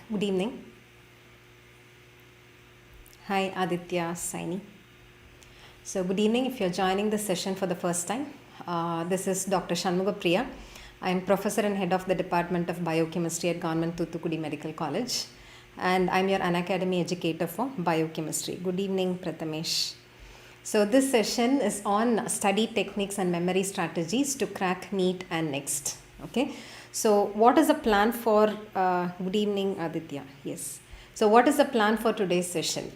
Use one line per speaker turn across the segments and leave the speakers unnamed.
Good evening. Hi, Aditya, Saini. So, good evening if you're joining this session for the first time. This is Dr. Shanmugapriya. I am Professor and Head of the Department of Biochemistry at Government Thoothukudi Medical College. And I'm your Unacademy educator for Biochemistry. Good evening, Prathamesh. So, this session is on study techniques and memory strategies to crack NEET and NEXT. Okay. So, what is the plan for, good evening, Aditya. Yes. So, what is the plan for today's session?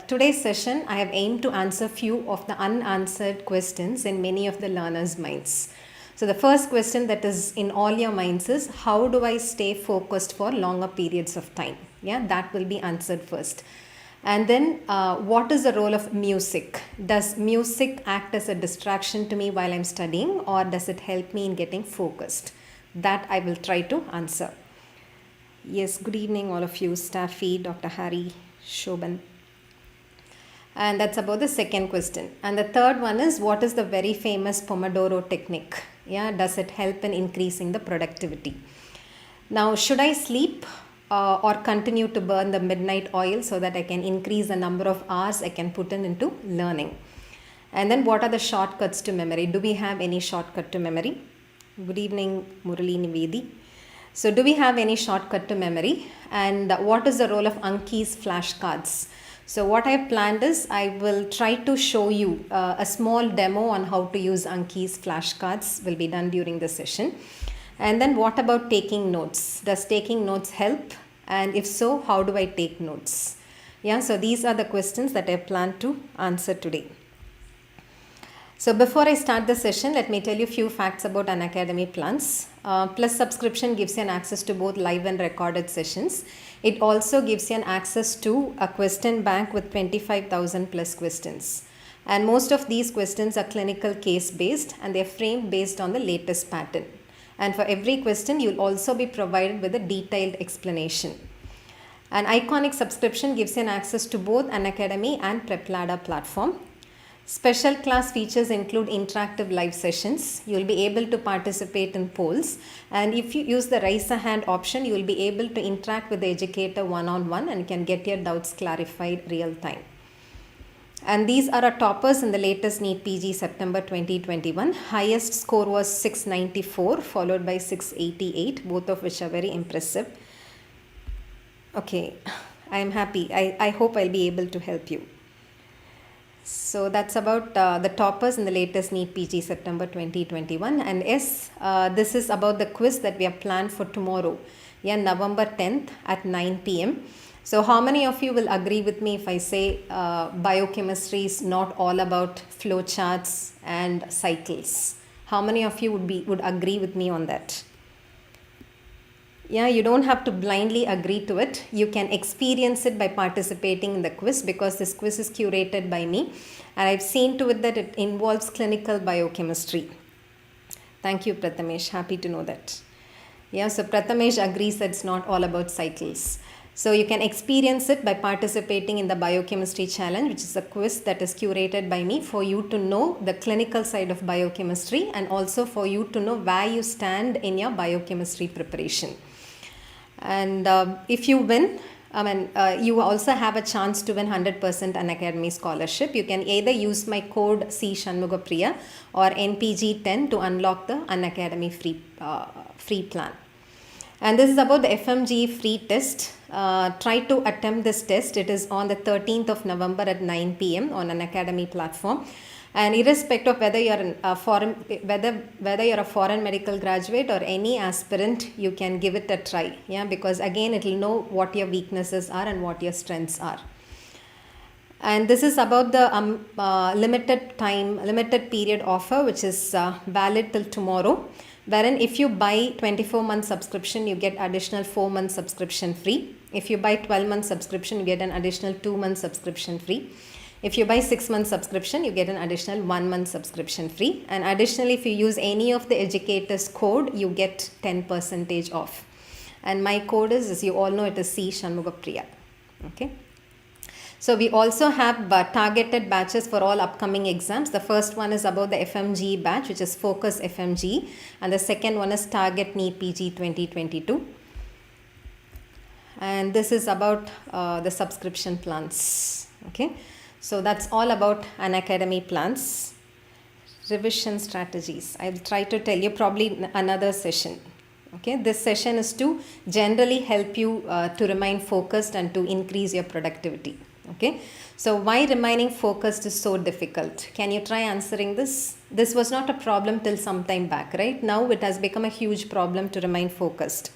Today's session, I have aimed to answer few of the unanswered questions in many of the learners' minds. So, the first question that is in all your minds is, how do I stay focused for longer periods of time? Yeah, that will be answered first. And then, what is the role of music? Does music act as a distraction to me while I'm studying, or does it help me in getting focused? That I will try to answer. Yes, good evening all of you, Staffy, Dr. Harry, Shobhan. And that's about the second question. And the third one is, what is the very famous Pomodoro technique? Yeah, does it help in increasing the productivity? Now, should I sleep or continue to burn the midnight oil so that I can increase the number of hours I can put into learning? And then what are the shortcuts to memory? Do we have any shortcut to memory? Good evening, Murali Nivedi. So, do we have any shortcut to memory? And what is the role of Anki's flashcards? So, what I have planned is I will try to show you a small demo on how to use Anki's flashcards will be done during the session. And then what about taking notes? Does taking notes help? And if so, how do I take notes? Yeah, so these are the questions that I plan to answer today. So before I start the session, let me tell you a few facts about Unacademy plans. Plus subscription gives you an access to both live and recorded sessions. It also gives you an access to a question bank with 25,000 plus questions. And most of these questions are clinical case based and they're framed based on the latest pattern. And for every question, you'll also be provided with a detailed explanation. An iconic subscription gives you an access to both Unacademy and PrepLadder platform. Special class features include interactive live sessions. You will be able to participate in polls, and if you use the raise a hand option, you will be able to interact with the educator one-on-one and can get your doubts clarified real time. And these are our toppers in the latest NEET PG September 2021. Highest score was 694 followed by 688, both of which are very impressive. Okay, I am happy. I hope I'll be able to help you. So that's about the toppers in the latest NEET PG September 2021. And yes, this is about the quiz that we have planned for tomorrow, yeah, November 10th at 9 p.m. So how many of you will agree with me if I say biochemistry is not all about flowcharts and cycles? How many of you would agree with me on that? Yeah, you don't have to blindly agree to it. You can experience it by participating in the quiz because this quiz is curated by me and I've seen to it that it involves clinical biochemistry. Thank you, Prathamesh. Happy to know that. Yeah, so Prathamesh agrees that it's not all about cycles. So you can experience it by participating in the biochemistry challenge, which is a quiz that is curated by me for you to know the clinical side of biochemistry and also for you to know where you stand in your biochemistry preparation. And if you win, you also have a chance to win 100% Unacademy scholarship. You can either use my code C Shanmugapriya or NPG10 to unlock the Unacademy free plan. And this is about the FMG free test. Try to attempt this test. It is on the 13th of November at 9 p.m. on Unacademy platform. And irrespective of whether you're a foreign medical graduate or any aspirant, you can give it a try. Yeah, because again, it will know what your weaknesses are and what your strengths are. And this is about the limited period offer, which is valid till tomorrow. Wherein if you buy 24-month subscription, you get additional 4-month subscription free. If you buy 12-month subscription, you get an additional 2-month subscription free. If you buy 6-month subscription, you get an additional 1-month subscription free. And additionally, if you use any of the educator's code, you get 10% off. And my code is, as you all know, it is C Shanmugapriya. Okay. So we also have targeted batches for all upcoming exams. The first one is about the FMG batch, which is Focus FMG. And the second one is Target NEET PG 2022. and this is about the subscription plans. Okay, so that's all about Unacademy plans. Revision strategies, I'll try to tell you probably another session. Okay, this session is to generally help you to remain focused and to increase your productivity. Okay, so why remaining focused is so difficult? Can you try answering this? This was not a problem till some time back, right? Now it has become a huge problem to remain focused.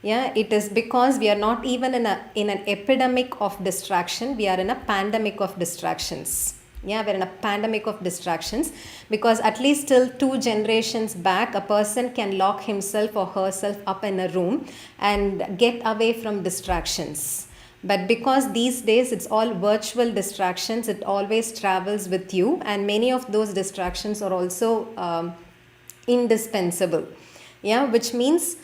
Yeah, it is because we are not even in an epidemic of distraction, we are in a pandemic of distractions. Yeah, we're in a pandemic of distractions, because at least till 2 generations back, a person can lock himself or herself up in a room and get away from distractions. But because these days it's all virtual distractions, it always travels with you, and many of those distractions are also indispensable. Yeah, which means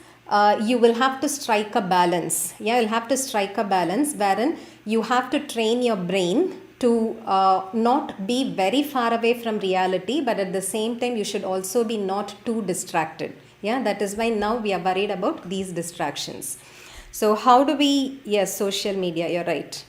you will have to strike a balance. Yeah, you'll have to strike a balance wherein you have to train your brain to not be very far away from reality, but at the same time you should also be not too distracted. Yeah, that is why now we are worried about these distractions. So how do we, yes, social media, you're right.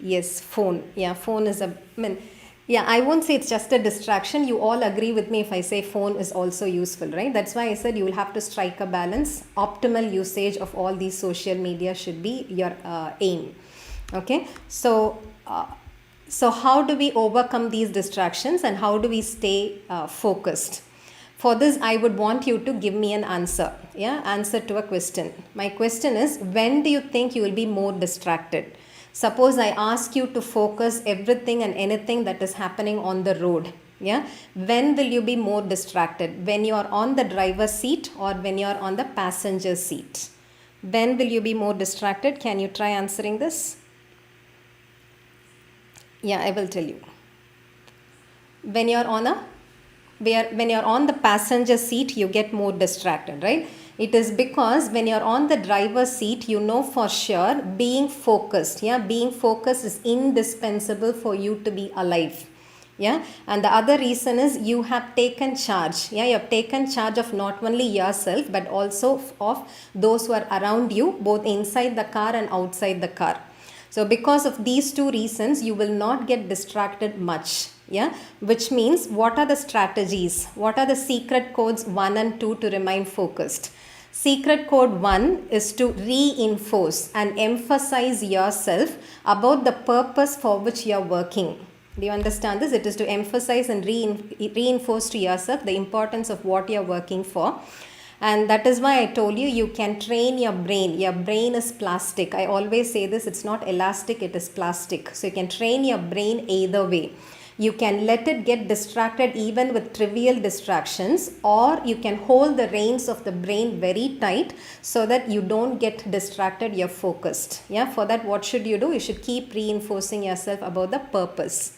Yes, phone. Yeah, phone is I won't say it's just a distraction. You all agree with me if I say phone is also useful, right? That's why I said you will have to strike a balance. Optimal usage of all these social media should be your aim. Okay, so how do we overcome these distractions and how do we stay focused? For this, I would want you to give me an answer. Yeah, answer to a question. My question is, when do you think you will be more distracted? Suppose I ask you to focus everything and anything that is happening on the road. Yeah, when will you be more distracted? When you are on the driver's seat or when you are on the passenger seat? When will you be more distracted? Can you try answering this? Yeah, I will tell you. When you're on the passenger seat, you get more distracted, right? It is because when you're on the driver's seat, you know for sure being focused. Yeah, being focused is indispensable for you to be alive. Yeah, and the other reason is you have taken charge. Yeah, you have taken charge of not only yourself but also of those who are around you, both inside the car and outside the car. So because of these 2 reasons, you will not get distracted much. Yeah, which means what are the strategies? What are the secret codes 1 and 2 to remain focused? Secret code 1 is to reinforce and emphasize yourself about the purpose for which you are working. Do you understand this? It is to emphasize and reinforce to yourself the importance of what you are working for. And that is why I told you, you can train your brain. Your brain is plastic. I always say this, it's not elastic, it is plastic. So you can train your brain either way. You can let it get distracted even with trivial distractions, or you can hold the reins of the brain very tight so that you don't get distracted, you're focused. Yeah, for that what should you do? You should keep reinforcing yourself about the purpose.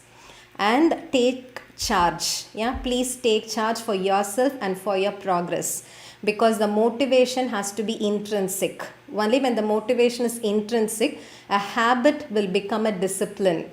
And take charge. Yeah, please take charge for yourself and for your progress. Because the motivation has to be intrinsic. Only when the motivation is intrinsic, a habit will become a discipline.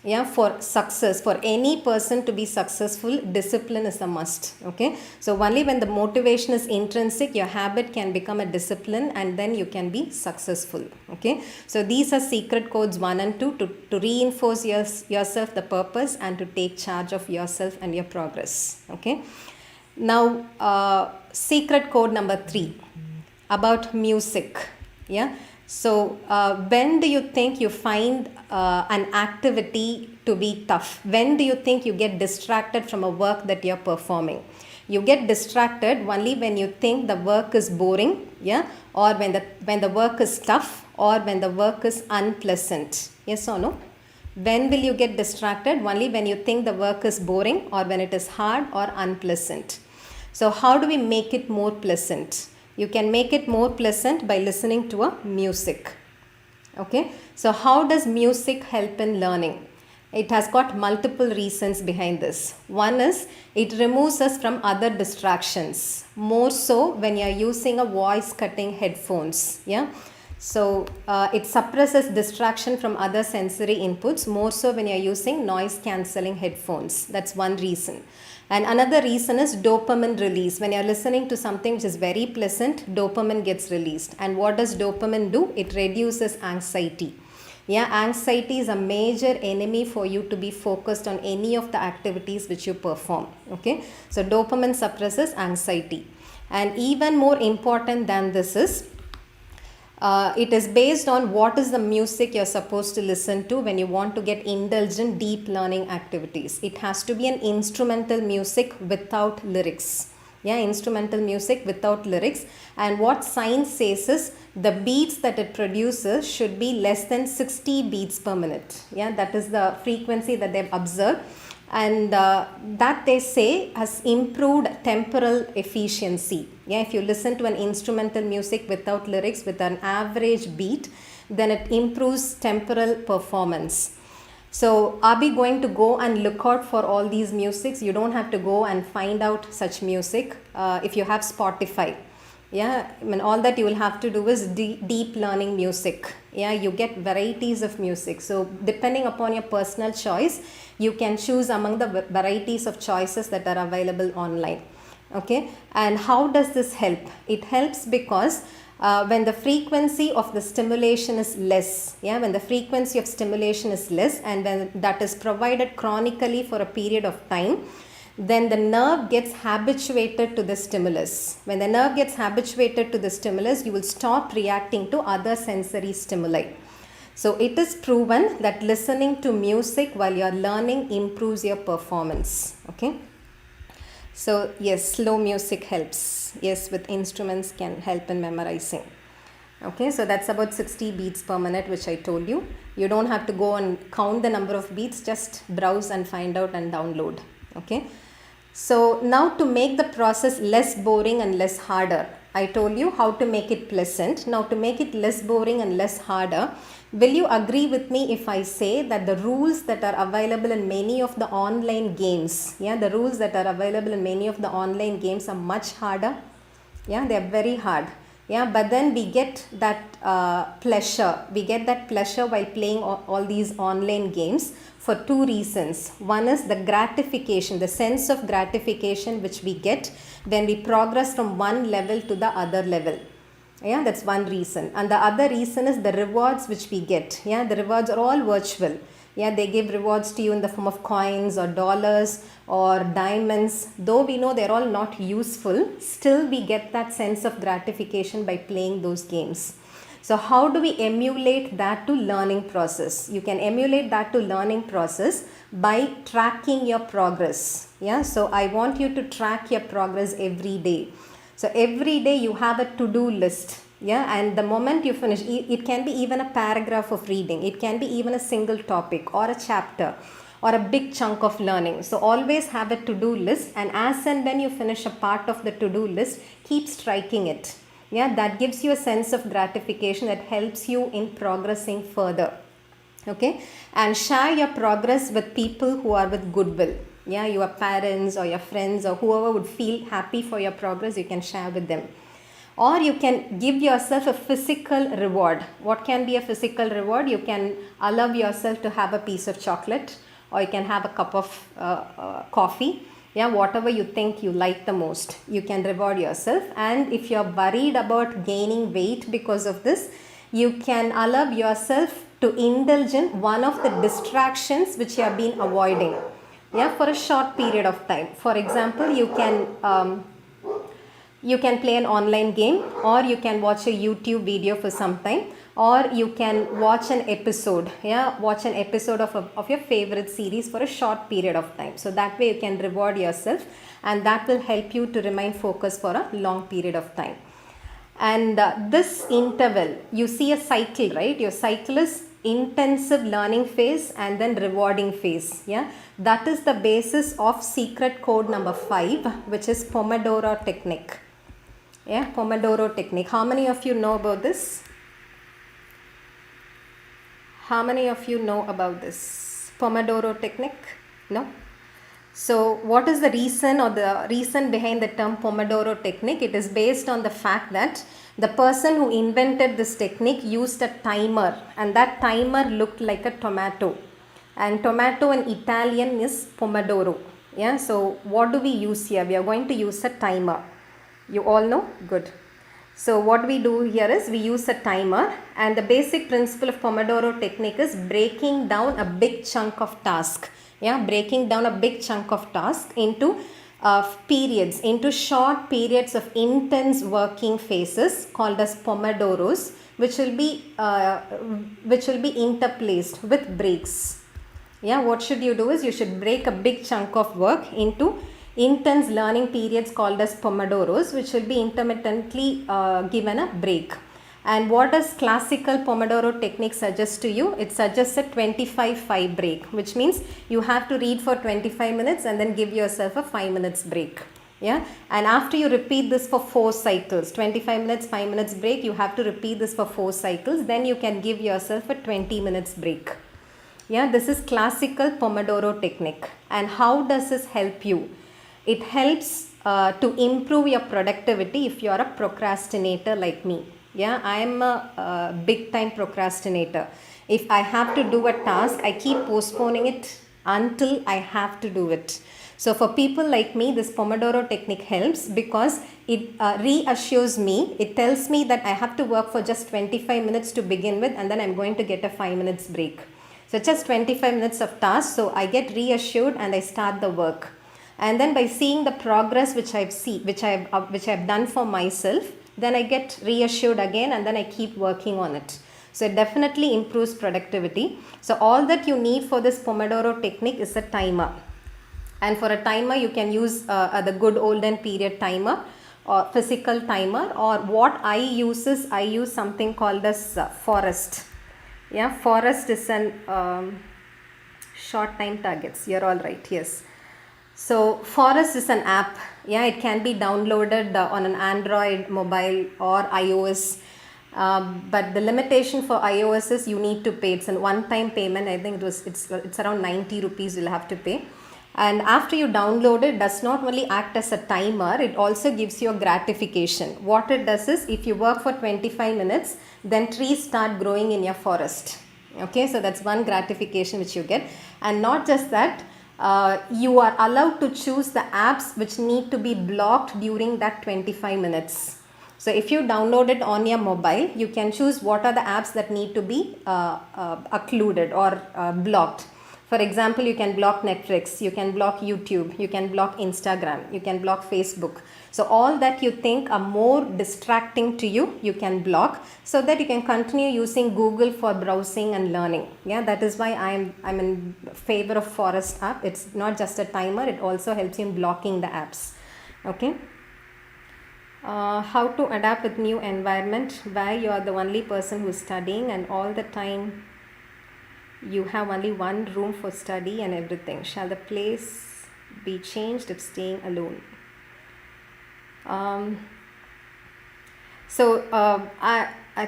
Yeah, for success, for any person to be successful, discipline is a must. Okay, so only when the motivation is intrinsic, your habit can become a discipline and then you can be successful. Okay, so these are secret codes 1 and 2 to reinforce yourself the purpose and to take charge of yourself and your progress. Okay. Now, secret code number 3 about music. Yeah. So, when do you think you find an activity to be tough? When do you think you get distracted from a work that you're performing? You get distracted only when you think the work is boring, yeah, or when the work is tough, or when the work is unpleasant. Yes or no? When will you get distracted? Only when you think the work is boring or when it is hard or unpleasant. So how do we make it more pleasant? You can make it more pleasant by listening to a music. Okay. So how does music help in learning? It has got multiple reasons behind this. One is it removes us from other distractions. More so when you are using a voice cutting headphones. Yeah. So it suppresses distraction from other sensory inputs, more so when you are using noise cancelling headphones. That's one reason. And another reason is dopamine release. When you're listening to something which is very pleasant, dopamine gets released. And what does dopamine do? It reduces anxiety. Yeah, anxiety is a major enemy for you to be focused on any of the activities which you perform. Okay, so dopamine suppresses anxiety. And even more important than this is, it is based on what is the music you're supposed to listen to when you want to get indulgent deep learning activities. It has to be an instrumental music without lyrics. Yeah, instrumental music without lyrics. And what science says is the beats that it produces should be less than 60 beats per minute. Yeah, that is the frequency that they've observed. And that they say has improved temporal efficiency. Yeah, if you listen to an instrumental music without lyrics with an average beat, then it improves temporal performance. So are we going to go and look out for all these musics? You don't have to go and find out such music if you have Spotify. Yeah, I mean, all that you will have to do is deep learning music. Yeah, you get varieties of music. So depending upon your personal choice, you can choose among the varieties of choices that are available online. Okay, and how does this help? It helps because when the frequency of the stimulation is less, yeah, when the frequency of stimulation is less and when that is provided chronically for a period of time, then the nerve gets habituated to the stimulus. When the nerve gets habituated to the stimulus, you will stop reacting to other sensory stimuli. So it is proven that listening to music while you are learning improves your performance. Okay. So yes, slow music helps. Yes, with instruments can help in memorizing. Okay, so that's about 60 beats per minute, which I told you. You don't have to go and count the number of beats, just browse and find out and download. Okay, so now to make the process less boring and less harder, I told you how to make it pleasant. Now to make it less boring and less harder, will you agree with me if I say that the rules that are available in many of the online games, yeah, the rules that are available in many of the online games are much harder? Yeah, they are very hard. Yeah, but then we get that pleasure. We get that pleasure while playing all these online games for two reasons. One is the gratification, the sense of gratification which we get when we progress from one level to the other level. Yeah, that's one reason. And the other reason is the rewards which we get. Yeah, the rewards are all virtual. Yeah, they give rewards to you in the form of coins or dollars or diamonds. Though we know they're all not useful, still we get that sense of gratification by playing those games. So how do we emulate that to learning process? You can emulate that to learning process by tracking your progress. Yeah, so I want you to track your progress every day. So every day you have a to-do list. Yeah, and the moment you finish, it can be even a paragraph of reading. It can be even a single topic or a chapter or a big chunk of learning. So always have a to-do list, and as and when you finish a part of the to-do list, keep striking it. Yeah, that gives you a sense of gratification that helps you in progressing further. Okay, and share your progress with people who are with goodwill. Yeah, your parents or your friends or whoever would feel happy for your progress, you can share with them. Or you can give yourself a physical reward. What can be a physical reward? You can allow yourself to have a piece of chocolate, or you can have a cup of coffee. Yeah, whatever you think you like the most, you can reward yourself. And if you're worried about gaining weight because of this, you can allow yourself to indulge in one of the distractions which you have been avoiding. Yeah, for a short period of time. For example, you can play an online game, or you can watch a YouTube video for some time, or you can watch an episode. Yeah, watch an episode of your favorite series for a short period of time. So that way you can reward yourself, and that will help you to remain focused for a long period of time. And this interval, you see a cycle, right? Your cycle is intensive learning phase and then rewarding phase. Yeah, that is the basis of secret code number 5, which is Pomodoro technique. Yeah, Pomodoro technique. How many of you know about this? How many of you know about this Pomodoro technique? No? So what is the reason, or the reason behind the term Pomodoro technique? It is based on the fact that the person who invented this technique used a timer, and that timer looked like a tomato. And tomato in Italian is pomodoro. Yeah, so what do we use here? We are going to use a timer. You all know? Good. So what we do here is we use a timer, and the basic principle of Pomodoro technique is breaking down a big chunk of task. Yeah, breaking down a big chunk of task into periods, into short periods of intense working phases called as Pomodoros, which will be interplaced with breaks. Yeah, what should you do is you should break a big chunk of work into intense learning periods called as Pomodoros, which will be intermittently given a break. And what does classical Pomodoro technique suggest to you? It suggests a 25-5 break, which means you have to read for 25 minutes and then give yourself a 5 minutes break. Yeah, and after you repeat this for 4 cycles, 25 minutes, 5 minutes break, you have to repeat this for 4 cycles, then you can give yourself a 20 minutes break. Yeah, this is classical Pomodoro technique. And how does this help you? It helps to improve your productivity if you are a procrastinator like me. Yeah, I am a big time procrastinator. If I have to do a task, I keep postponing it until I have to do it. So for people like me, this Pomodoro technique helps because it reassures me. It tells me that I have to work for just 25 minutes to begin with, and then I'm going to get a 5 minutes break. So just 25 minutes of task, so I get reassured and I start the work. And then by seeing the progress which I've done for myself, then I get reassured again, and then I keep working on it. So it definitely improves productivity. So all that you need for this Pomodoro technique is a timer. And for a timer, you can use the good olden period timer or physical timer, or what I use is I use something called as Forest. Yeah, Forest is an short time targets. You're all right. Yes. So Forest is an app. Yeah, it can be downloaded on an Android mobile or iOS. But the limitation for iOS is you need to pay. It's a one-time payment. I think it's around 90 rupees you'll have to pay. And after you download it, does not only act as a timer, it also gives you a gratification. What it does is, if you work for 25 minutes, then trees start growing in your forest. Okay, so that's one gratification which you get. And not just that, you are allowed to choose the apps which need to be blocked during that 25 minutes. So if you download it on your mobile, you can choose what are the apps that need to be occluded or blocked. For example, you can block Netflix, you can block YouTube, you can block Instagram, you can block Facebook. So all that you think are more distracting to you, you can block, so that you can continue using Google for browsing and learning. Yeah, that is why I'm in favor of Forest app. It's not just a timer, it also helps you in blocking the apps. Okay. How to adapt with new environment where you are the only person who is studying, and all the time you have only one room for study and everything. Shall the place be changed if staying alone? I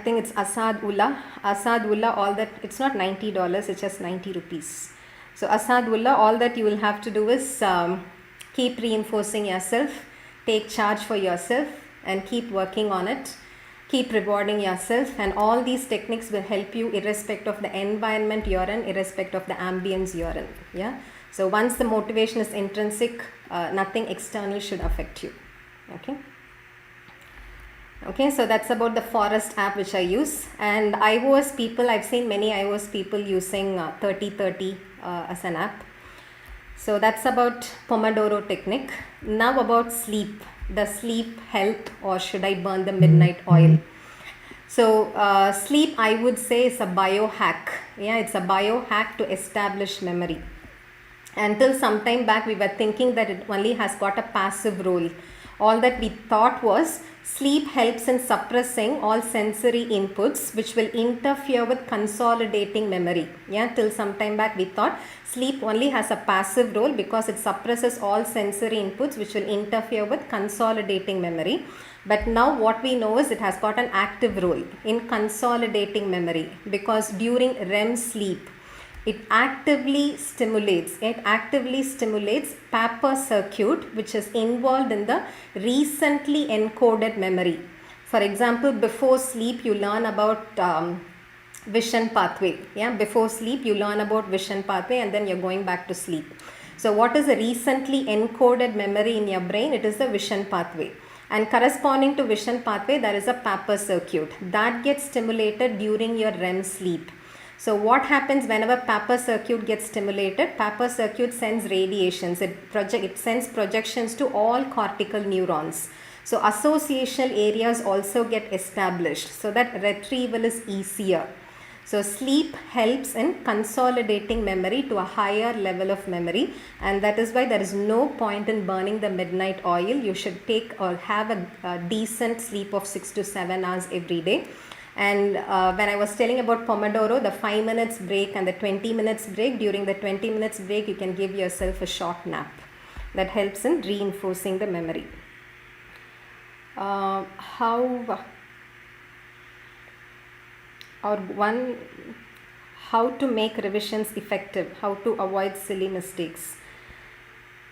think it's Asad Ullah. Asad Ullah, all that, it's not $90, it's just 90 rupees. So Asad Ullah, all that you will have to do is keep reinforcing yourself, take charge for yourself, and keep working on it. Keep rewarding yourself, and all these techniques will help you irrespective of the environment you're in, irrespective of the ambience you're in. Yeah. So once the motivation is intrinsic, nothing external should affect you. Okay. Okay, so that's about the Forest app which I use. And iOS people, I've seen many iOS people using 30-30 as an app. So that's about Pomodoro technique. Now about sleep. Does sleep help, or should I burn the midnight oil? So sleep, I would say, is a biohack. Yeah, it's a biohack to establish memory. Until some time back, we were thinking that it only has got a passive role. All that we thought was sleep helps in suppressing all sensory inputs which will interfere with consolidating memory. Yeah, till some time back we thought sleep only has a passive role because it suppresses all sensory inputs which will interfere with consolidating memory. But now what we know is it has got an active role in consolidating memory, because during REM sleep, it actively stimulates Papa circuit, which is involved in the recently encoded memory. For example, before sleep you learn about vision pathway. Yeah, before sleep you learn about vision pathway, and then you're going back to sleep. So what is a recently encoded memory in your brain? It is the vision pathway. And corresponding to vision pathway, there is a Papper circuit that gets stimulated during your REM sleep. So what happens whenever Papper circuit gets stimulated? Papper circuit sends radiations. It sends projections to all cortical neurons. So associational areas also get established so that retrieval is easier. So sleep helps in consolidating memory to a higher level of memory, and that is why there is no point in burning the midnight oil. You should take or have a decent sleep of 6 to 7 hours every day. And when I was telling about Pomodoro, the 5 minutes break and the 20 minutes break, during the 20 minutes break you can give yourself a short nap. That helps in reinforcing the memory. How to make revisions effective, how to avoid silly mistakes.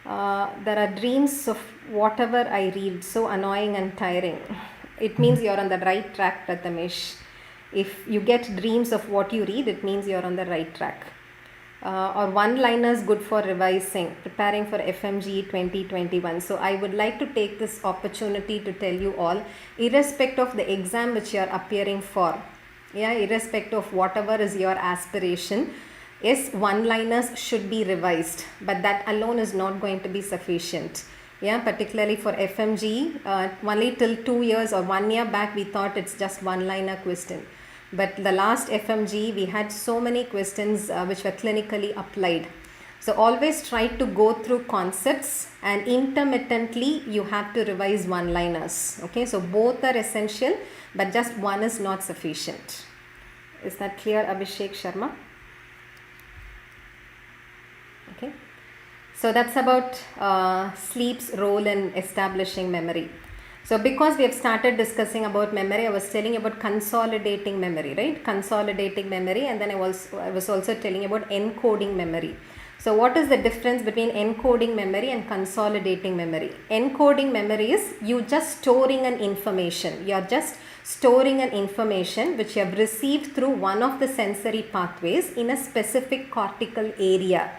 There are dreams of whatever I read, so annoying and tiring. It means you're on the right track, Prathamesh. If you get dreams of what you read, it means you're on the right track. Or one-liners good for revising, preparing for FMGE 2021. So I would like to take this opportunity to tell you all, irrespective of the exam which you are appearing for, irrespective of whatever is your aspiration, yes, one-liners should be revised, but that alone is not going to be sufficient. Particularly for FMGE, only till 2 years or 1 year back we thought it's just one-liner question. But the last FMGE we had so many questions which were clinically applied. So always try to go through concepts, and intermittently you have to revise one-liners. Okay, so both are essential, but just one is not sufficient. Is that clear, Abhishek Sharma? Okay. So that's about sleep's role in establishing memory. So because we have started discussing about memory, I was telling about consolidating memory, right? Consolidating memory, and then I was also telling about encoding memory. So what is the difference between encoding memory and consolidating memory? Encoding memory is you just storing an information. You are just storing an information which you have received through one of the sensory pathways in a specific cortical area.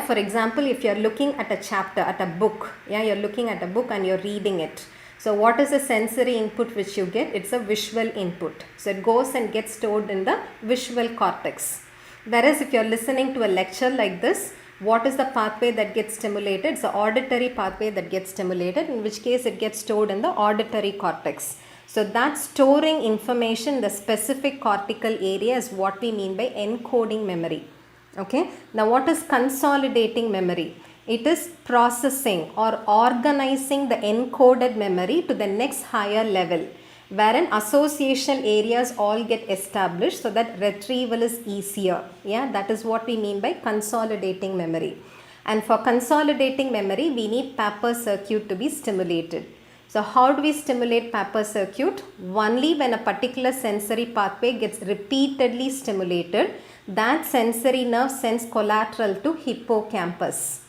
For example, if you are looking at a chapter, at a book, you're looking at a book and you're reading it. So what is the sensory input which you get? It's a visual input. So it goes and gets stored in the visual cortex. Whereas if you're listening to a lecture like this, what is the pathway that gets stimulated? It's the auditory pathway that gets stimulated, in which case it gets stored in the auditory cortex. So that storing information in the specific cortical area is what we mean by encoding memory. Okay. Now what is consolidating memory? It is processing or organizing the encoded memory to the next higher level, wherein associational areas all get established so that retrieval is easier. That is what we mean by consolidating memory. And for consolidating memory, we need Papper circuit to be stimulated. So how do we stimulate Papper circuit? Only when a particular sensory pathway gets repeatedly stimulated, that sensory nerve sends collateral to hippocampus.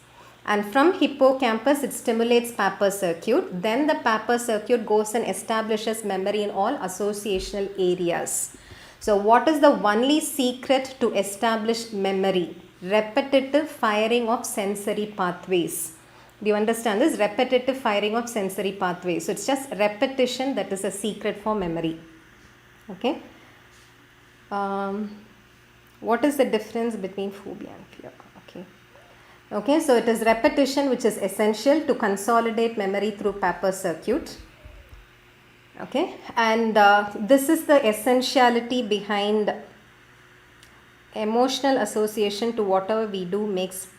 And from hippocampus it stimulates Papper circuit. Then the Papper circuit goes and establishes memory in all associational areas. So what is the only secret to establish memory? Repetitive firing of sensory pathways. Do you understand this? Repetitive firing of sensory pathways. So it's just repetition that is a secret for memory. Okay. What is the difference between phobia and fear? Okay, so it is repetition which is essential to consolidate memory through Papper circuit. Okay, and this is the essentiality behind emotional association to whatever we do makes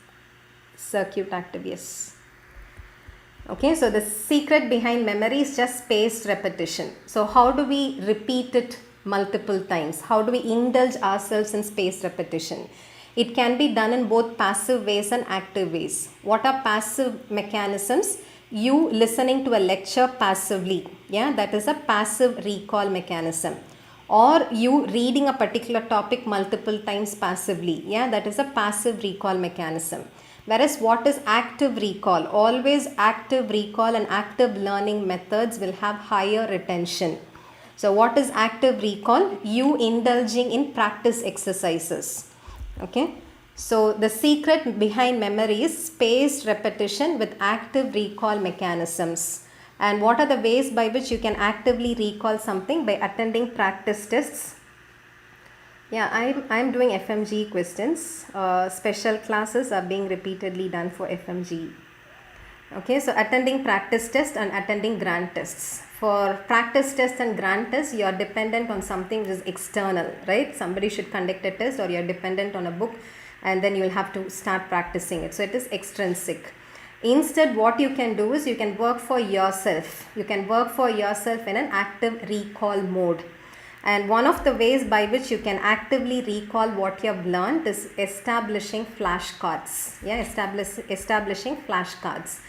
circuit active. Yes. Okay, so the secret behind memory is just spaced repetition. So how do we repeat it multiple times? How do we indulge ourselves in spaced repetition? It can be done in both passive ways and active ways. What are passive mechanisms? You listening to a lecture passively, that is a passive recall mechanism. Or you reading a particular topic multiple times passively, that is a passive recall mechanism. Whereas what is active recall? Always active recall and active learning methods will have higher retention. So what is active recall? You indulging in practice exercises. Okay, So the secret behind memory is spaced repetition with active recall mechanisms. And what are the ways by which you can actively recall something? By attending practice tests. Yeah, I'm doing FMG questions. Special classes are being repeatedly done for FMG. Okay, so attending practice tests and attending grant tests. For practice tests and grant tests, you are dependent on something which is external, right? Somebody should conduct a test, or you are dependent on a book, and then you will have to start practicing it. So it is extrinsic. Instead, what you can do is you can work for yourself. You can work for yourself in an active recall mode. And one of the ways by which you can actively recall what you have learned is establishing flashcards. Yeah, establishing flashcards.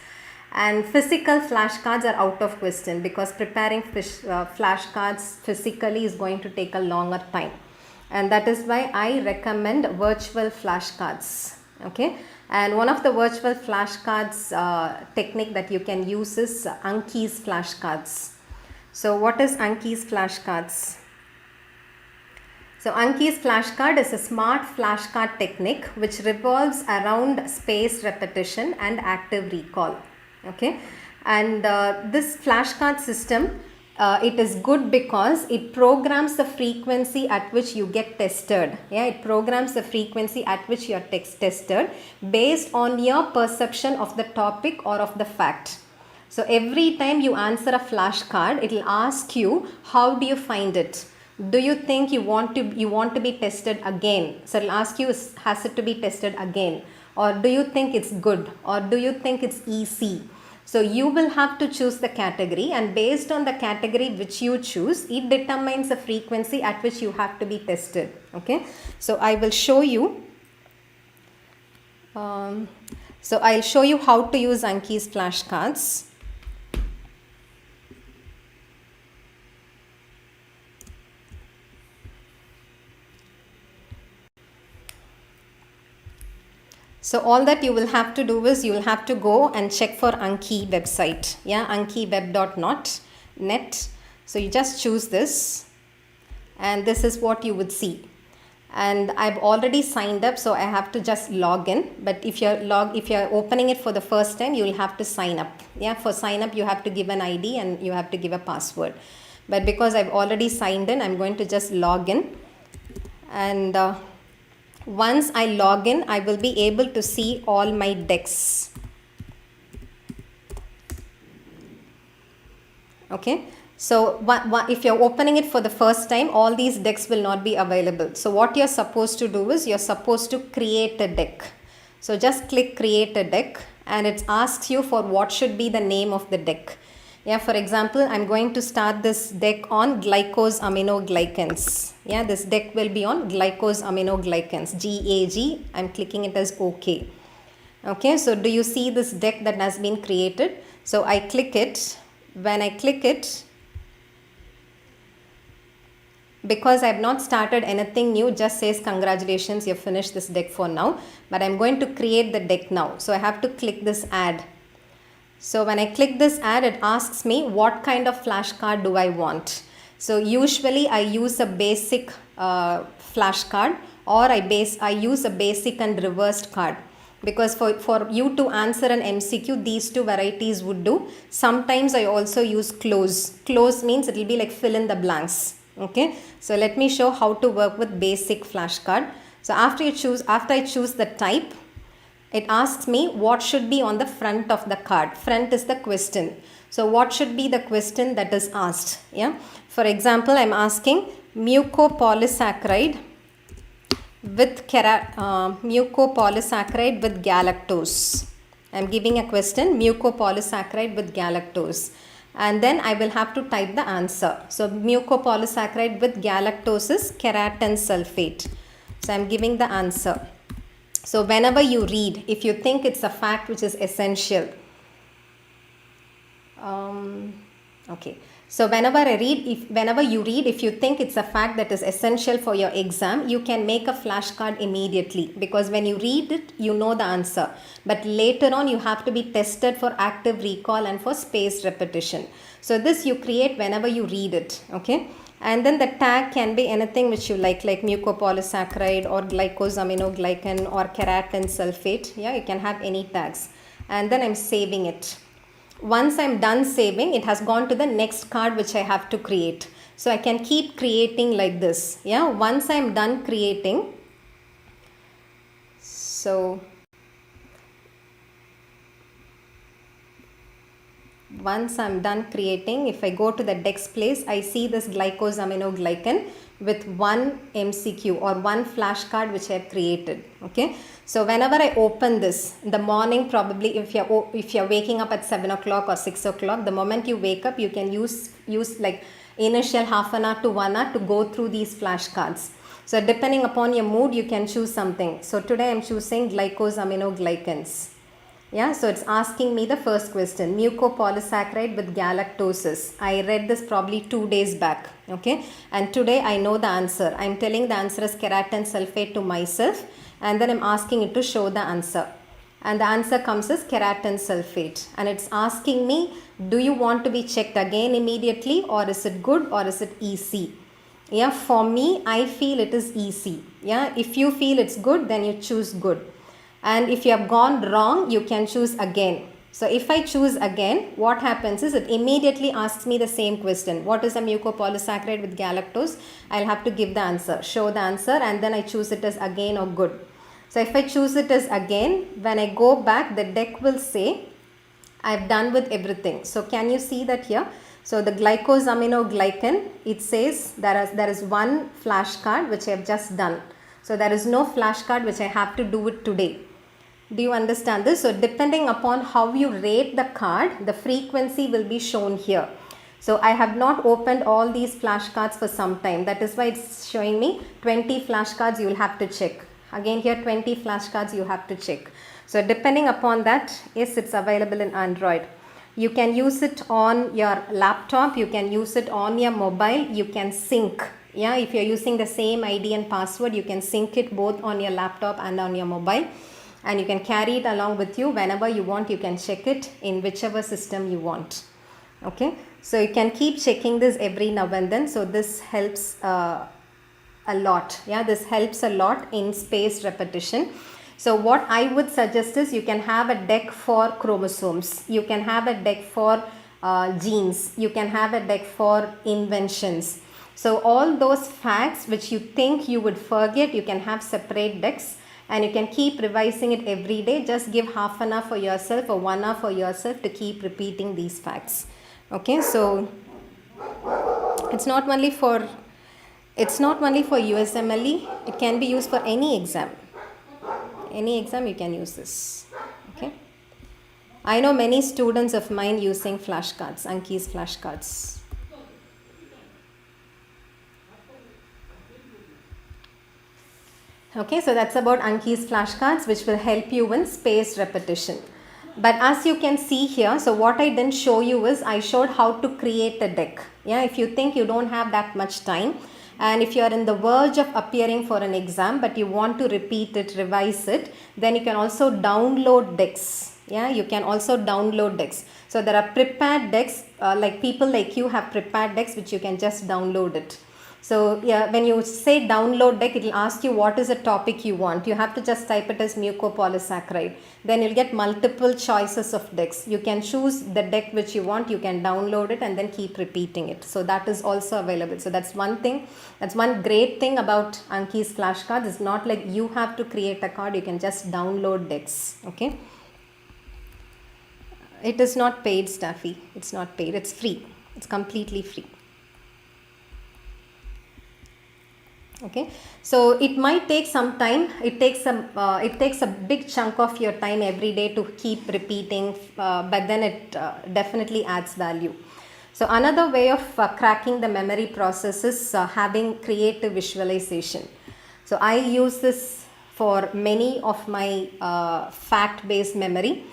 And physical flashcards are out of question, because preparing flashcards physically is going to take a longer time. And that is why I recommend virtual flashcards. Okay, and one of the virtual flashcards technique that you can use is Anki's flashcards. So what is Anki's flashcards? So Anki's flashcard is a smart flashcard technique which revolves around spaced repetition and active recall. Okay, and this flashcard system, it is good because it programs the frequency at which you get tested. Yeah, it programs the frequency at which you are tested based on your perception of the topic or of the fact. So every time you answer a flashcard, it will ask you, how do you find it? Do you think you want to be tested again? So it will ask you, has it to be tested again? Or do you think it's good? Or do you think it's easy? So you will have to choose the category, and based on the category which you choose, it determines the frequency at which you have to be tested. Okay, so I will show you. So I'll show you how to use Anki's flashcards. So all that you will have to do is you will have to go and check for Anki website. Yeah, ankiweb.net. So you just choose this, and this is what you would see. And I've already signed up, so I have to just log in. But if you're opening it for the first time, you will have to sign up. Yeah, for sign up you have to give an ID and you have to give a password. But because I've already signed in, I'm going to just log in, and once I log in, I will be able to see all my decks. Okay, so if you're opening it for the first time, all these decks will not be available. So what you're supposed to do is you're supposed to create a deck. So just click create a deck, and it asks you for what should be the name of the deck. Yeah, for example, I'm going to start this deck on glycosaminoglycans. Yeah, this deck will be on glycosaminoglycans, GAG. I'm clicking it as OK. Okay, so do you see this deck that has been created? So I click it. When I click it, because I have not started anything new, just says congratulations, you've finished this deck for now. But I'm going to create the deck now. So I have to click this add. So when I click this add, it asks me what kind of flashcard do I want. So usually I use a basic flashcard, or I use a basic and reversed card. Because for you to answer an MCQ, these two varieties would do. Sometimes I also use close. Close means it will be like fill in the blanks. Okay, so let me show how to work with basic flashcard. So after I choose the type, it asks me what should be on the front of the card. Front is the question. So what should be the question that is asked? Yeah. For example, I'm asking mucopolysaccharide with galactose. I'm giving a question, mucopolysaccharide with galactose. And then I will have to type the answer. So mucopolysaccharide with galactose is keratin sulfate. So I'm giving the answer. So whenever you read, if you think it's a fact which is essential, okay. So whenever you read, if you think it's a fact that is essential for your exam, you can make a flashcard immediately, because when you read it, you know the answer. But later on, you have to be tested for active recall and for spaced repetition. So this you create whenever you read it. Okay. And then the tag can be anything which you like mucopolysaccharide or glycosaminoglycan or keratin sulfate. Yeah, you can have any tags. And then I'm saving it. Once I'm done saving, it has gone to the next card which I have to create. So I can keep creating like this. Yeah, once I'm done creating, so once I'm done creating, if I go to the DEX place, I see this glycosaminoglycan with one MCQ or one flashcard which I have created. Okay, so whenever I open this in the morning, probably if you're waking up at 7 o'clock or 6 o'clock, the moment you wake up, you can use like initial half an hour to 1 hour to go through these flashcards. So depending upon your mood, you can choose something. So today I'm choosing glycosaminoglycans. Yeah, so it's asking me the first question, mucopolysaccharide with galactosis. I read this probably 2 days back, okay, and today I know the answer. I'm telling the answer is keratin sulfate to myself, and then I'm asking it to show the answer. And the answer comes as keratin sulfate, and it's asking me, do you want to be checked again immediately, or is it good, or is it EC? Yeah, for me, I feel it is EC. Yeah, if you feel it's good, then you choose good. And if you have gone wrong, you can choose again. So if I choose again, what happens is it immediately asks me the same question. What is a mucopolysaccharide with galactose? I'll have to give the answer, show the answer, and then I choose it as again or good. So if I choose it as again, when I go back, the deck will say, I've done with everything. So can you see that here? So the glycosaminoglycan, it says there is one flashcard which I have just done. So there is no flashcard which I have to do it today. Do you understand this? So depending upon how you rate the card, the frequency will be shown here. So I have not opened all these flashcards for some time. That is why it's showing me 20 flashcards you will have to check. Again here 20 flashcards you have to check. So depending upon that, yes, it's available in Android. You can use it on your laptop, you can use it on your mobile, you can sync. Yeah, if you're using the same ID and password, you can sync it both on your laptop and on your mobile. And you can carry it along with you whenever you want. You can check it in whichever system you want. Okay, so you can keep checking this every now and then. So this helps a lot. Yeah, this helps a lot in spaced repetition. So what I would suggest is you can have a deck for chromosomes. You can have a deck for genes. You can have a deck for inventions. So all those facts which you think you would forget, you can have separate decks. And you can keep revising it every day. Just give half an hour for yourself or 1 hour for yourself to keep repeating these facts. Okay, so it's not only for USMLE. It can be used for any exam. Any exam you can use this. Okay. I know many students of mine using flashcards, Anki's flashcards. Okay, so that's about Anki's flashcards, which will help you in spaced repetition. But as you can see here, so what I didn't show you is I showed how to create a deck. Yeah, if you think you don't have that much time, and if you are in the verge of appearing for an exam, but you want to repeat it, revise it, then you can also download decks. Yeah, you can also download decks. So there are prepared decks, like people like you have prepared decks, which you can just download it. So yeah, when you say download deck, it will ask you what is the topic you want. You have to just type it as mucopolysaccharide. Then you'll get multiple choices of decks. You can choose the deck which you want. You can download it and then keep repeating it. So that is also available. So that's one thing. That's one great thing about Anki's flashcards. It's not like you have to create a card. You can just download decks. Okay. It is not paid, Staffy. It's not paid. It's free. It's completely free. Okay, so it might take some time. It takes a big chunk of your time every day to keep repeating, but then it definitely adds value. So another way of cracking the memory process is having creative visualization. So I use this for many of my fact-based memory.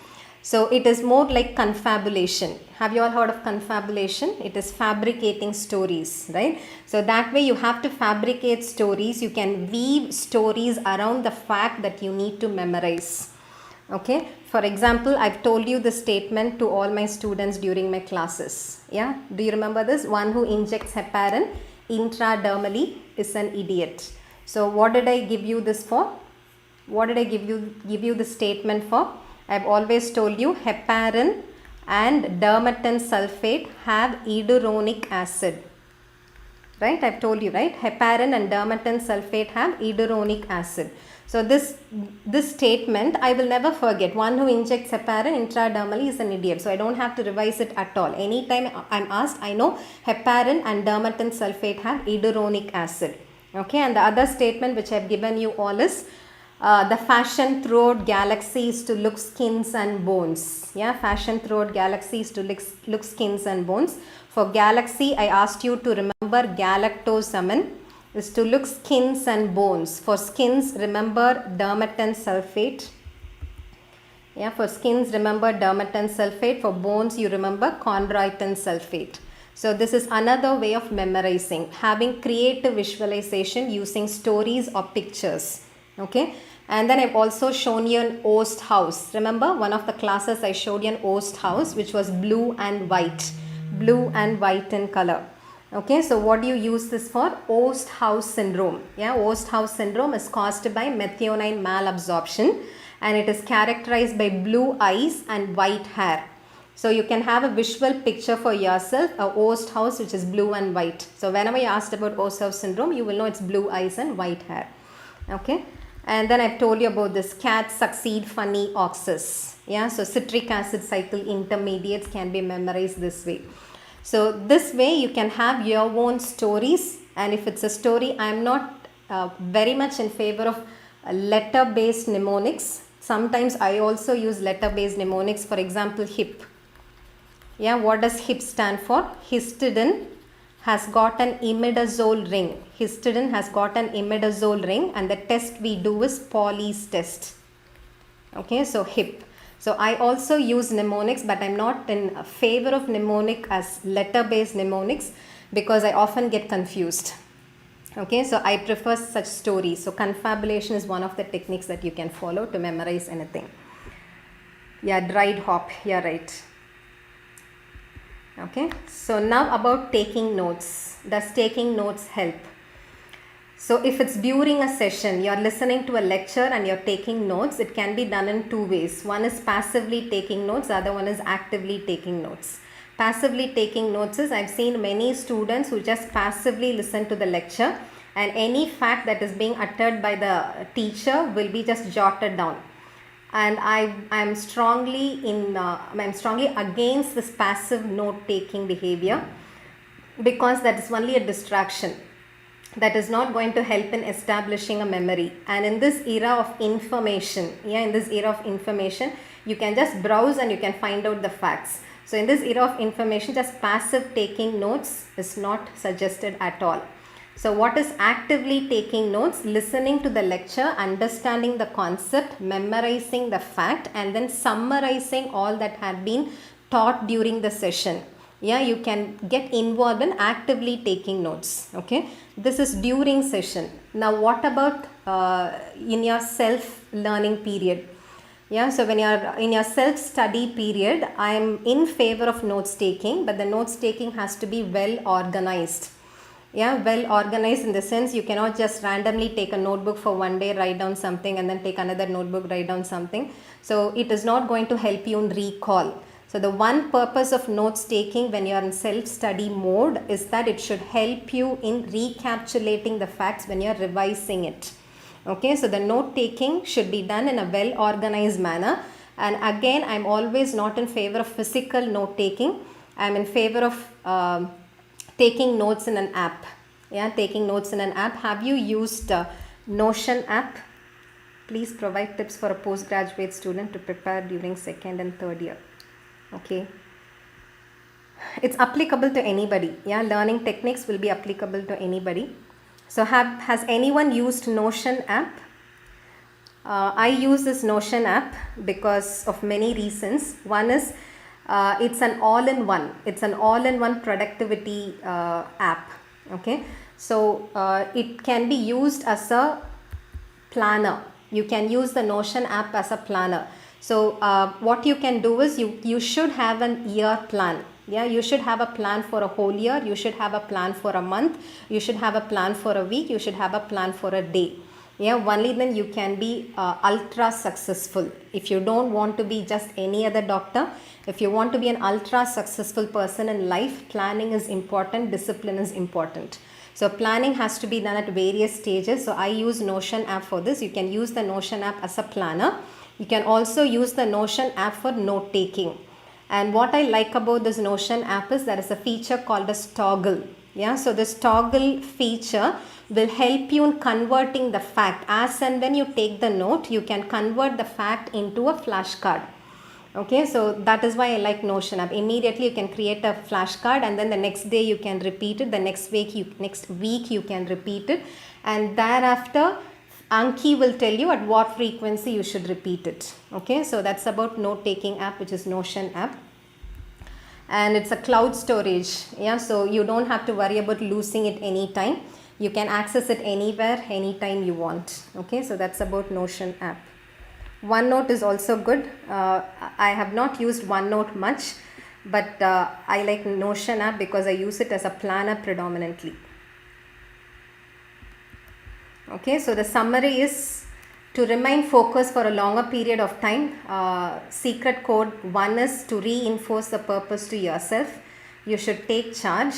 So it is more like confabulation. Have you all heard of confabulation? It is fabricating stories, right? So that way you have to fabricate stories. You can weave stories around the fact that you need to memorize. Okay. For example, I've told you the statement to all my students during my classes. Yeah. Do you remember this? One who injects heparin intradermally is an idiot. So what did I give you this for? What did I give you the statement for? I've always told you heparin and dermatan sulfate have eduronic acid. Right? I've told you, right? Heparin and dermatan sulfate have eduronic acid. So this statement I will never forget. One who injects heparin intradermally is an idiot. So I don't have to revise it at all. Anytime I'm asked, I know heparin and dermatan sulfate have eduronic acid. Okay, and the other statement which I've given you all is the fashion throughout galaxy is to look skins and bones. Yeah, fashion throughout galaxy is to look skins and bones. For galaxy, I asked you to remember galactosamine is to look skins and bones. For skins, remember dermatan sulfate. Yeah, for skins, remember dermatan sulfate. For bones, you remember chondroitin sulfate. So this is another way of memorizing, having creative visualization using stories or pictures. Okay, and then I've also shown you an oast house. Remember, one of the classes I showed you an oast house which was blue and white in color. Okay, so what do you use this for? Oast house syndrome. Yeah, oast house syndrome is caused by methionine malabsorption and it is characterized by blue eyes and white hair. So you can have a visual picture for yourself, a oast house which is blue and white. So whenever you asked about oast house syndrome, you will know it's blue eyes and white hair. Okay, and then I've told you about this cats succeed funny oxes. Yeah, so citric acid cycle intermediates can be memorized this way. So this way you can have your own stories, and if it's a story, I'm not very much in favor of letter based mnemonics. Sometimes I also use letter based mnemonics. For example, HIP. Yeah, what does HIP stand for? Histidine has got an imidazole ring. Histidine has got an imidazole ring and the test we do is Pauli's test. Okay, so HIP. So I also use mnemonics, but I'm not in favor of mnemonic as letter based mnemonics because I often get confused. Okay, so I prefer such stories. So confabulation is one of the techniques that you can follow to memorize anything. Yeah, dried hop. Yeah, right. Okay, so now about taking notes. Does taking notes help? So if it's during a session, you're listening to a lecture and you're taking notes, it can be done in two ways. One is passively taking notes, the other one is actively taking notes. Passively taking notes is, I've seen many students who just passively listen to the lecture and any fact that is being uttered by the teacher will be just jotted down. And I'm strongly against this passive note taking behavior because that is only a distraction. That is not going to help in establishing a memory. And in this era of information, you can just browse and you can find out the facts. So in this era of information, just passive taking notes is not suggested at all. So what is actively taking notes? Listening to the lecture, understanding the concept, memorizing the fact, and then summarizing all that had been taught during the session. Yeah, you can get involved in actively taking notes. Okay, this is during session. Now what about in your self-learning period? Yeah, so when you're in your self-study period, I am in favor of notes taking, but the notes taking has to be well organized. Yeah, well organized in the sense you cannot just randomly take a notebook for one day, write down something and then take another notebook, write down something. So it is not going to help you in recall. So the one purpose of notes taking when you are in self-study mode is that it should help you in recapitulating the facts when you are revising it. Okay, so the note taking should be done in a well organized manner. And again, I'm always not in favor of physical note taking. I'm in favor of taking notes in an app. Yeah, taking notes in an app. Have you used Notion app? Please provide tips for a postgraduate student to prepare during second and third year. Okay, it's applicable to anybody. Yeah, learning techniques will be applicable to anybody. So has anyone used Notion app? I use this Notion app because of many reasons. One is it's an all-in-one. It's an all-in-one productivity app. Okay, so it can be used as a planner. You can use the Notion app as a planner. So what you can do is you should have an year plan. Yeah, you should have a plan for a whole year. You should have a plan for a month. You should have a plan for a week. You should have a plan for a day. Yeah, only then you can be ultra successful. If you don't want to be just any other doctor, if you want to be an ultra successful person in life, planning is important, discipline is important. So planning has to be done at various stages. So I use Notion app for this. You can use the Notion app as a planner. You can also use the Notion app for note taking. And what I like about this Notion app is there is a feature called as toggle. Yeah, so this toggle feature will help you in converting the fact. As and when you take the note, you can convert the fact into a flashcard. Okay, so that is why I like Notion app. Immediately you can create a flashcard, and then the next day you can repeat it. The next week you can repeat it, and thereafter Anki will tell you at what frequency you should repeat it. Okay, so that's about note taking app, which is Notion app. And it's a cloud storage. Yeah, so you don't have to worry about losing it anytime. You can access it anywhere, anytime you want. Okay, so that's about Notion app. OneNote is also good. I have not used OneNote much, but I like Notion app because I use it as a planner predominantly. Okay, so the summary is to remain focused for a longer period of time. Secret code 1 is to reinforce the purpose to yourself. You should take charge.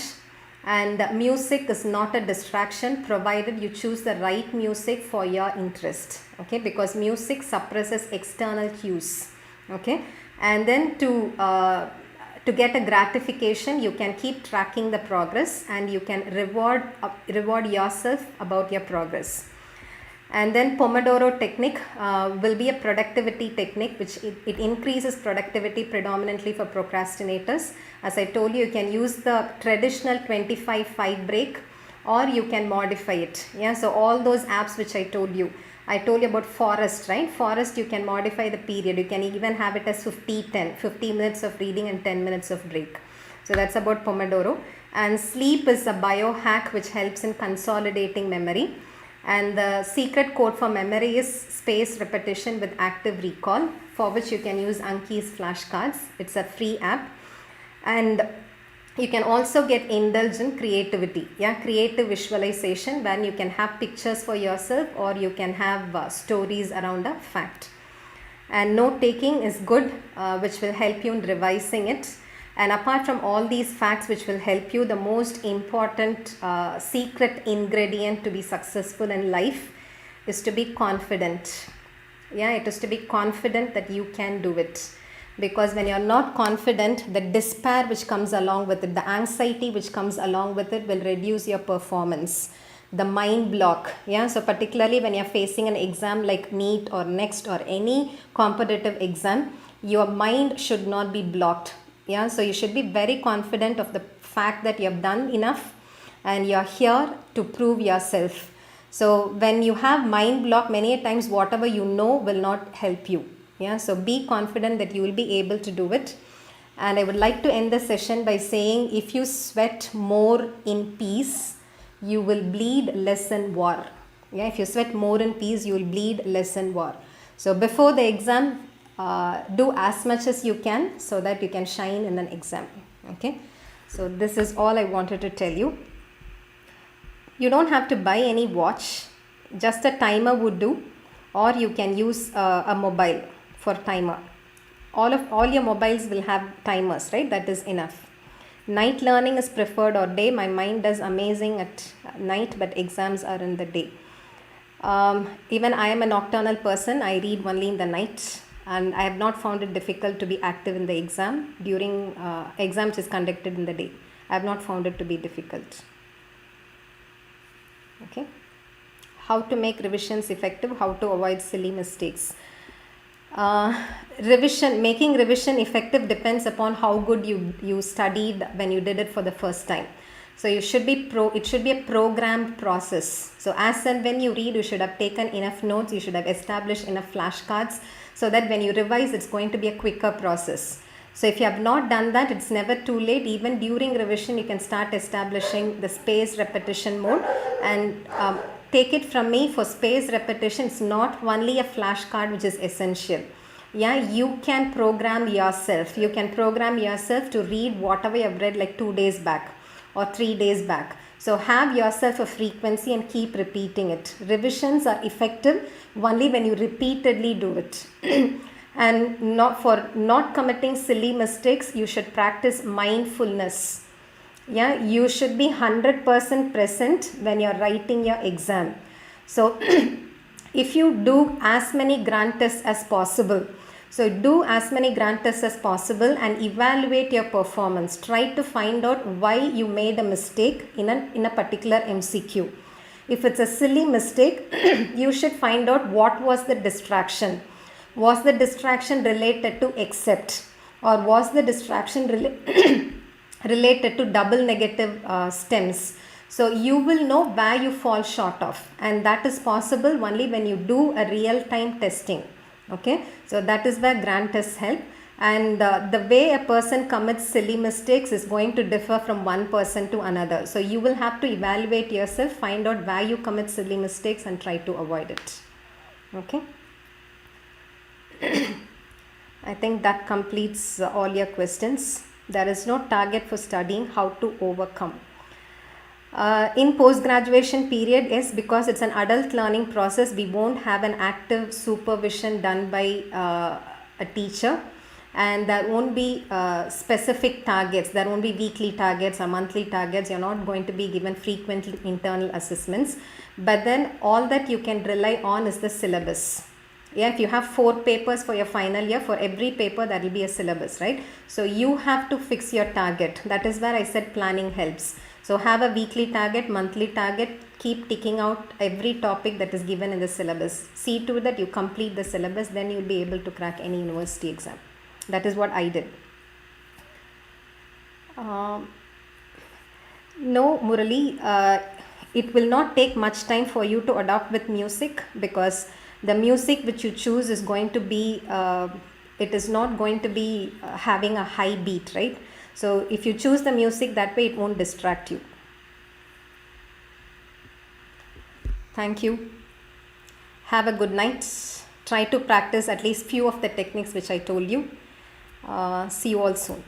And music is not a distraction provided you choose the right music for your interest. Okay, because music suppresses external cues. Okay, and then to get a gratification, you can keep tracking the progress, and you can reward yourself about your progress. And then Pomodoro technique will be a productivity technique which it increases productivity predominantly for procrastinators. As I told you, you can use the traditional 25-5 break, or you can modify it. Yeah, so all those apps which I told you about Forest, right? Forest, you can modify the period. You can even have it as 50-10, 50 minutes of reading and 10 minutes of break. So that's about Pomodoro. And sleep is a biohack which helps in consolidating memory. And the secret code for memory is spaced repetition with active recall, for which you can use Anki's flashcards. It's a free app. And you can also get indulged in creativity. Yeah, creative visualization, when you can have pictures for yourself, or you can have stories around a fact. And note taking is good, which will help you in revising it. And apart from all these facts which will help you, the most important secret ingredient to be successful in life is to be confident. Yeah, it is to be confident that you can do it. Because when you are not confident, the despair which comes along with it, the anxiety which comes along with it will reduce your performance. The mind block. Yeah, so particularly when you are facing an exam like NEET or NEXT or any competitive exam, your mind should not be blocked. Yeah, so you should be very confident of the fact that you have done enough and you are here to prove yourself. So when you have mind block, many times whatever you know will not help you. Yeah, so be confident that you will be able to do it. And I would like to end the session by saying, if you sweat more in peace, you will bleed less in war. Yeah, if you sweat more in peace, you will bleed less in war. So before the exam, do as much as you can so that you can shine in an exam. Okay, so this is all I wanted to tell you. You don't have to buy any watch, just a timer would do, or you can use a mobile for timer. All your mobiles will have timers, right? That is enough. Night learning is preferred or day. My mind does amazing at night, but exams are in the day. Even I am a nocturnal person. I read only in the night. And I have not found it difficult to be active in the exam during exam which is conducted in the day. I have not found it to be difficult. Okay. How to make revisions effective, how to avoid silly mistakes. Making revision effective depends upon how good you studied when you did it for the first time. So it should be a programmed process. So as and when you read, you should have taken enough notes, you should have established enough flashcards, so that when you revise, it's going to be a quicker process. So if you have not done that, it's never too late. Even during revision, you can start establishing the spaced repetition mode. And take it from me, for spaced repetition, it's not only a flashcard which is essential. Yeah, you can program yourself. You can program yourself to read whatever you've read like 2 days back or 3 days back. So have yourself a frequency and keep repeating it. Revisions are effective only when you repeatedly do it. And not committing silly mistakes, you should practice mindfulness. Yeah, you should be 100% present when you're writing your exam. So if you do as many grand tests as possible, so do as many grand tests as possible and evaluate your performance. Try to find out why you made a mistake in a particular MCQ. If it's a silly mistake, you should find out what was the distraction. Was the distraction related to accept, or was the distraction related to double negative stems? So you will know where you fall short of, and that is possible only when you do a real-time testing. Okay, so that is where grand tests help. And the way a person commits silly mistakes is going to differ from one person to another. So you will have to evaluate yourself, find out where you commit silly mistakes and try to avoid it. Okay. I think that completes all your questions. There is no target for studying, how to overcome. In post-graduation period, yes, because it's an adult learning process, we won't have an active supervision done by a teacher, and there won't be specific targets. There won't be weekly targets or monthly targets. You're not going to be given frequent internal assessments, but then all that you can rely on is the syllabus. Yeah, if you have 4 papers for your final year, for every paper there will be a syllabus, right? So you have to fix your target. That is where I said planning helps. So have a weekly target, monthly target, keep ticking out every topic that is given in the syllabus. See to it that you complete the syllabus, then you'll be able to crack any university exam. That is what I did. No, Murali, it will not take much time for you to adopt with music, because the music which you choose is going to be, it is not going to be having a high beat, right? So if you choose the music that way, it won't distract you. Thank you. Have a good night. Try to practice at least few of the techniques which I told you. See you all soon.